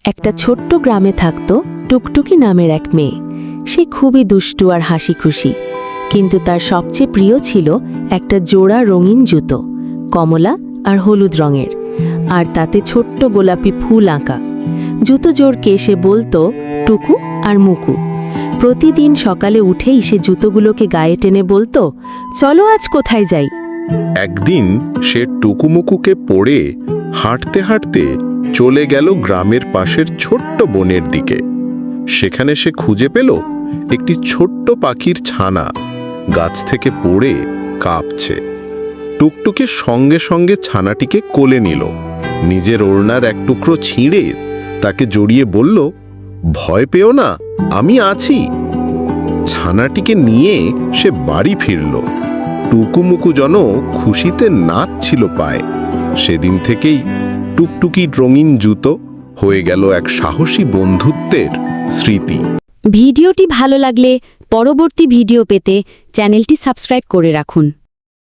একটা ছোট্ট গ্রামে থাকত টুকটুকি নামের এক মেয়ে। সে খুবই দুষ্টু আর হাসি খুশি, কিন্তু তার সবচেয়ে প্রিয় ছিল একটা জোড়া রঙিন জুতো, কমলা আর হলুদ রঙের, আর তাতে ছোট্ট গোলাপি ফুল আঁকা। জুতো জোড়কে সে বলতো টুকু আর মুকু। প্রতিদিন সকালে উঠেই সে জুতোগুলোকে গায়ে টেনে বলতো, চলো আজ কোথায় যাই। একদিন সে টুকুমুকুকে পড়ে হাঁটতে হাঁটতে চলে গেল গ্রামের পাশের ছোট্ট বনের দিকে। সেখানে সে খুঁজে পেল একটি ছোট্ট পাখির ছানা গাছ থেকে পড়ে কাঁপছে। টুকটুকি সঙ্গে সঙ্গে ছানাটিকে কোলে নিল, নিজের ওড়নার এক টুকরো ছিঁড়ে তাকে জড়িয়ে বলল, ভয় পেও না, আমি আছি। ছানাটিকে নিয়ে সে বাড়ি ফিরল। টুকুমুকু যেন খুশিতে নাচছিল পায়। সেদিন থেকেই টুকটুকির রঙিন জুতো হয়ে গেল এক সাহসী বন্ধুত্বের স্মৃতি। ভিডিওটি ভালো লাগলে পরবর্তী ভিডিও পেতে চ্যানেলটি সাবস্ক্রাইব করে রাখুন।